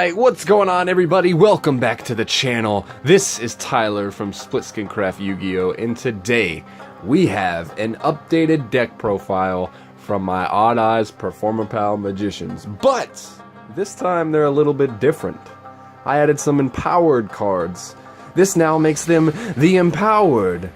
Alright, what's going on everybody? Welcome back to the channel. This is Tyler from SSCYugioh, and today we have an updated deck profile from my Odd-Eyes Performapal Magicians. But this time they're a little bit different. I added some empowered cards. This now makes them the Empowered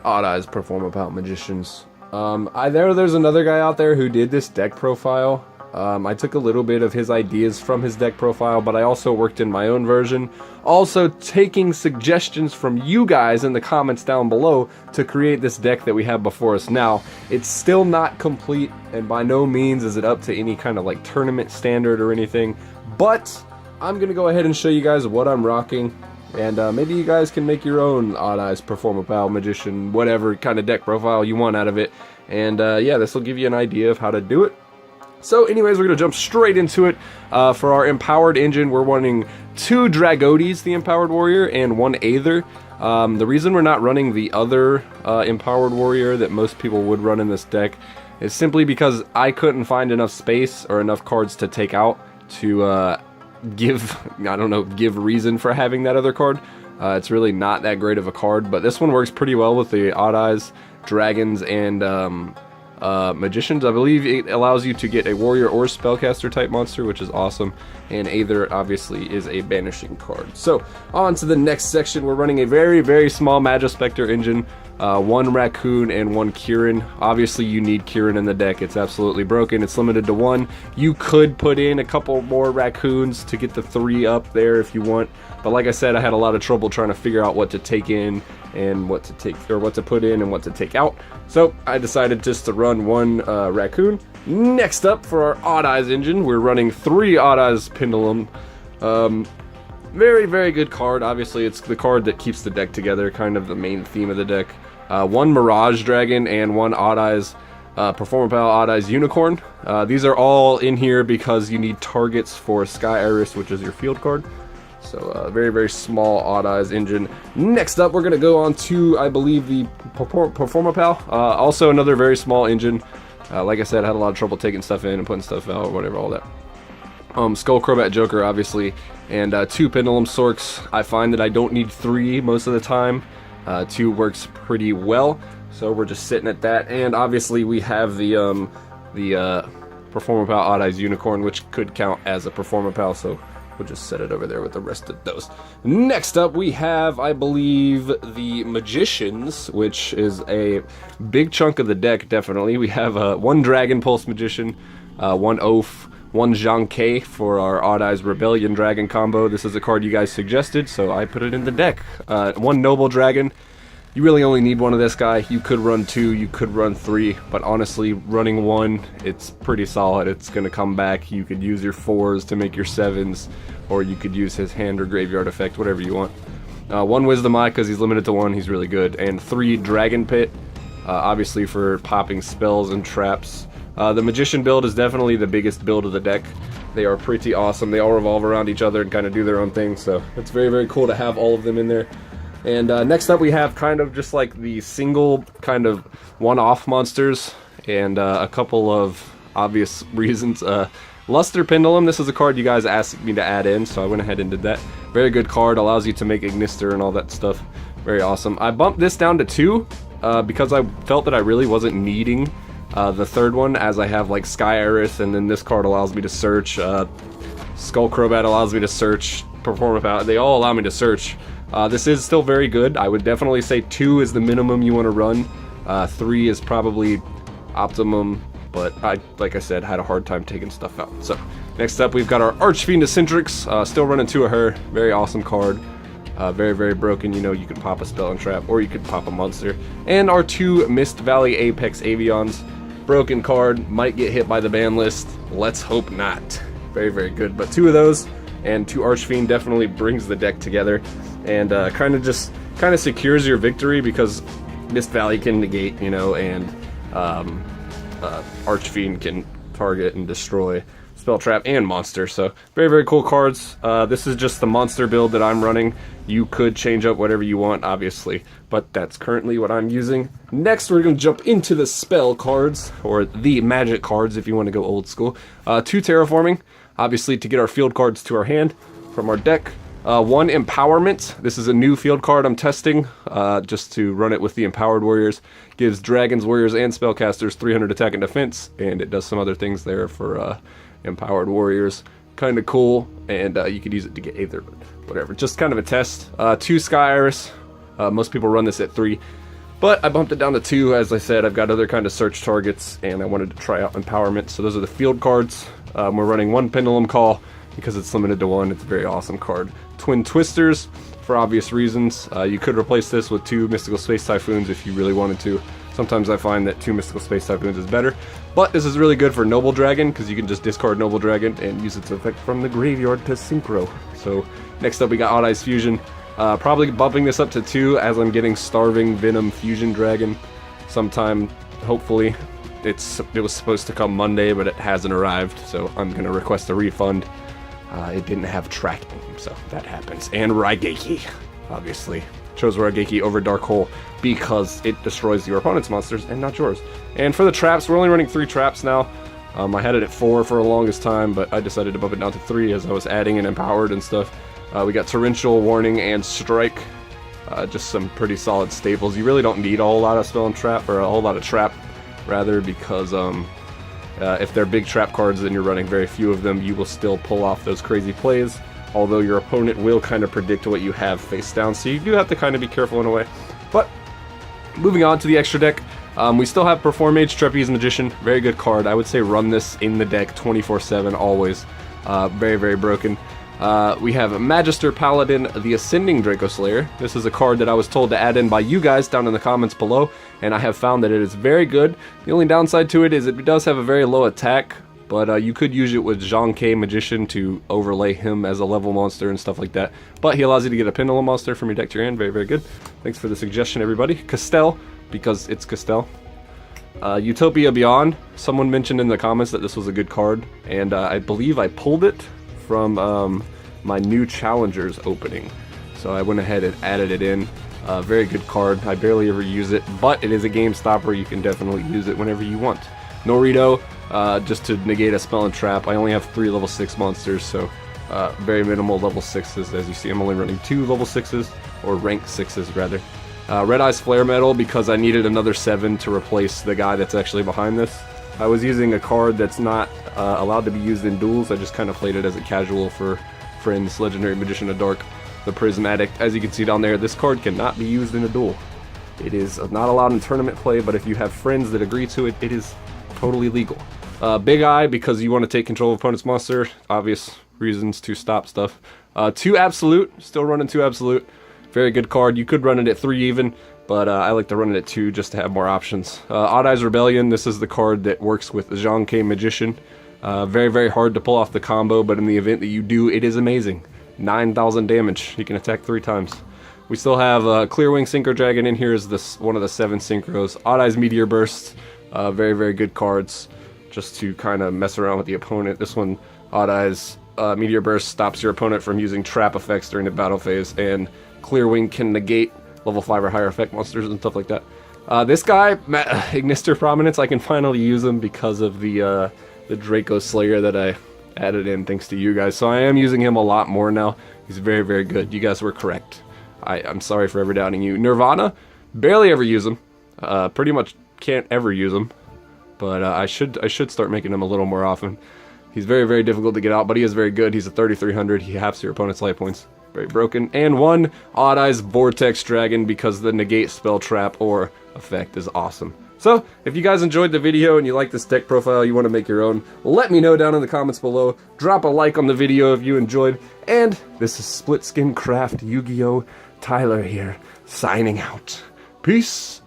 Odd-Eyes Performapal Magicians. There's another guy out there who did this deck profile. I took a little bit of his ideas from his deck profile, but I also worked in my own version. Also taking suggestions from you guys in the comments down below to create this deck that we have before us now. It's still not complete, and by no means is it up to any kind of like tournament standard or anything. But I'm gonna go ahead and show you guys what I'm rocking. And maybe you guys can make your own Odd-Eyes Performapal Magician, whatever kind of deck profile you want out of it. And yeah, this will give you an idea of how to do it. So anyways, we're going to jump straight into it. For our Empowered engine, we're running 2 Dragodes, the Empowered Warrior, and 1 Aether. The reason we're not running the other Empowered Warrior that most people would run in this deck is simply because I couldn't find enough space or enough cards to take out to give reason for having that other card. It's really not that great of a card, but this one works pretty well with the Odd-Eyes, Dragons, and Magicians. I believe it allows you to get a warrior or spellcaster type monster, which is awesome, and Aether obviously is a banishing card. So on to the next section. We're running a very small Magispector engine, 1 Raccoon and 1 Kieran. Obviously you need Kieran in the deck. It's absolutely broken. It's limited to 1. You could put in a couple more Raccoons to get the 3 up there if you want, but like I said, I had a lot of trouble trying to figure out what to take in and what to put in and what to take out. So I decided just to run 1 Raccoon. Next up, for our Odd-Eyes engine, we're running 3 Odd-Eyes Pendulum. Very good card. Obviously it's the card that keeps the deck together, kind of the main theme of the deck. 1 Mirage Dragon and 1 Odd-Eyes Performapal Odd-Eyes Unicorn. These are all in here because you need targets for Sky Iris, which is your field card. So very small Odd-Eyes engine. Next up, we're going to go on to, I believe, the Performapal. Also another very small engine. Like I said, I had a lot of trouble taking stuff in and putting stuff out, whatever, all that. Skull Crobat Joker, obviously, and 2 Pendulum Sorks. I find that I don't need 3 most of the time. 2 works pretty well, so we're just sitting at that. And obviously we have the Performapal Odd-Eyes Unicorn, which could count as a Performapal, so we'll just set it over there with the rest of those. Next up, we have, I believe, the Magicians, which is a big chunk of the deck, definitely. We have 1 Dragon Pulse Magician, 1 Oaf, 1 Zhang Ke for our Odd-Eyes Rebellion Dragon combo. This is a card you guys suggested, so I put it in the deck. 1 Noble Dragon. You really only need 1 of this guy. You could run 2, you could run 3, but honestly, running 1, it's pretty solid. It's going to come back. You could use your 4s to make your 7s, or you could use his hand or graveyard effect, whatever you want. 1 Wisdom Eye, because he's limited to 1, he's really good. And 3 Dragon Pit, obviously for popping spells and traps. The Magician build is definitely the biggest build of the deck. They are pretty awesome. They all revolve around each other and kind of do their own thing, so it's very cool to have all of them in there. And next up we have kind of just like the single kind of one-off monsters and a couple of obvious reasons. Luster Pendulum, this is a card you guys asked me to add in, so I went ahead and did that. Very good card, allows you to make Ignister and all that stuff. Very awesome. I bumped this down to 2 because I felt that I really wasn't needing the 3rd one, as I have like Sky Iris, and then this card allows me to search. Skull Crobat allows me to search. Performapal, they all allow me to search. This is still very good. I would definitely say 2 is the minimum you want to run. 3 is probably optimum, but like I said, had a hard time taking stuff out. So next up, we've got our Archfiend Eccentrix. Still running 2 of her. Very awesome card. Very broken. You know, you could pop a spell and trap, or you could pop a monster. And our 2 Mist Valley Apex Avions. Broken card. Might get hit by the ban list. Let's hope not. Very good. But 2 of those and 2 Archfiend definitely brings the deck together, and kind of secures your victory, because Mist Valley can negate, you know, and Archfiend can target and destroy spell trap and monster. So very cool cards. This is just the monster build that I'm running. You could change up whatever you want, obviously, but that's currently what I'm using. Next, we're going to jump into the spell cards, or the magic cards if you want to go old school. 2 terraforming, obviously to get our field cards to our hand from our deck. 1 empowerment. This is a new field card I'm testing, just to run it with the empowered warriors. Gives dragons, warriors, and spellcasters 300 attack and defense, and it does some other things there for empowered warriors. Kind of cool, and you could use it to get either, but whatever. Just kind of a test. 2 Sky Iris. Most people run this at 3, but I bumped it down to 2. As I said, I've got other kind of search targets, and I wanted to try out empowerment. So those are the field cards. We're running 1 Pendulum Call because it's limited to 1. It's a very awesome card. Twin Twisters, for obvious reasons. You could replace this with 2 Mystical Space Typhoons if you really wanted to. Sometimes I find that 2 Mystical Space Typhoons is better, but this is really good for Noble Dragon because you can just discard Noble Dragon and use its effect from the graveyard to synchro. So next up we got Odd-Eyes Fusion. Probably bumping this up to 2 as I'm getting Starving Venom Fusion Dragon sometime, hopefully. It was supposed to come Monday, but it hasn't arrived, so I'm going to request a refund. It didn't have tracking, so that happens. And Raigeki, obviously. Chose Raigeki over Dark Hole because it destroys your opponent's monsters and not yours. And for the traps, we're only running 3 traps now. I had it at 4 for the longest time, but I decided to bump it down to 3 as I was adding in Empowered and stuff. We got Torrential, Warning, and Strike. Just some pretty solid staples. You really don't need a whole lot of spell and trap, or a whole lot of trap, rather, because if they're big trap cards and you're running very few of them, you will still pull off those crazy plays. Although your opponent will kind of predict what you have face down, so you do have to kind of be careful in a way. But moving on to the extra deck, we still have Perform Mage, Trapeze Magician. Very good card. I would say run this in the deck 24/7 always. Very, very broken. We have Magister Paladin, the Ascending Draco Slayer. This is a card that I was told to add in by you guys down in the comments below, and I have found that it is very good. The only downside to it is it does have a very low attack, but you could use it with Yugioh Magician to overlay him as a level monster and stuff like that. But he allows you to get a Pendulum monster from your deck to your hand. Very, very good. Thanks for the suggestion, everybody. Castell, because it's Castell. Utopia Beyond. Someone mentioned in the comments that this was a good card, and I believe I pulled it from my new Challengers opening. So I went ahead and added it in. Very good card. I barely ever use it, but it is a game stopper. You can definitely use it whenever you want. Norito. Just to negate a spell and trap. I only have 3 level 6 monsters, so very minimal level 6s. As you see, I'm only running 2 level 6s, or rank 6s rather. Red Eyes Flare Metal because I needed another 7 to replace the guy that's actually behind this. I was using a card that's not allowed to be used in duels. I just kind of played it as a casual for friends. Legendary Magician of Dark, the Prismatic. As you can see down there, this card cannot be used in a duel. It is not allowed in tournament play, but if you have friends that agree to it, it is totally legal. Big Eye because you want to take control of opponent's monster. Obvious reasons to stop stuff. 2 Absolute. Still running 2 Absolute. Very good card. You could run it at 3 even, but I like to run it at 2 just to have more options. Odd-Eyes Rebellion. This is the card that works with Yugioh Magician. Very, very hard to pull off the combo, but in the event that you do, it is amazing. 9,000 damage. You can attack 3 times. We still have Clearwing Synchro Dragon in here as this one of the 7 synchros. Odd-Eyes Meteor Burst. Very, very good cards just to kind of mess around with the opponent. This one, Odd-Eyes Meteor Burst, stops your opponent from using trap effects during the battle phase, and Clearwing can negate level 5 or higher effect monsters and stuff like that. This guy, Ignister Prominence, I can finally use him because of the Draco Slayer that I added in thanks to you guys. So I am using him a lot more now. He's very, very good. You guys were correct. I'm sorry for ever doubting you. Nirvana, barely ever use him. Pretty much can't ever use him. But I should start making him a little more often. He's very, very difficult to get out, but he is very good. He's a 3300. He halves your opponent's life points. Very broken. And 1 Odd-Eyes Vortex Dragon because the negate spell trap or effect is awesome. So, if you guys enjoyed the video and you like this deck profile, you want to make your own, let me know down in the comments below. Drop a like on the video if you enjoyed. And this is Split Skin Craft Yu-Gi-Oh! Tyler here, signing out. Peace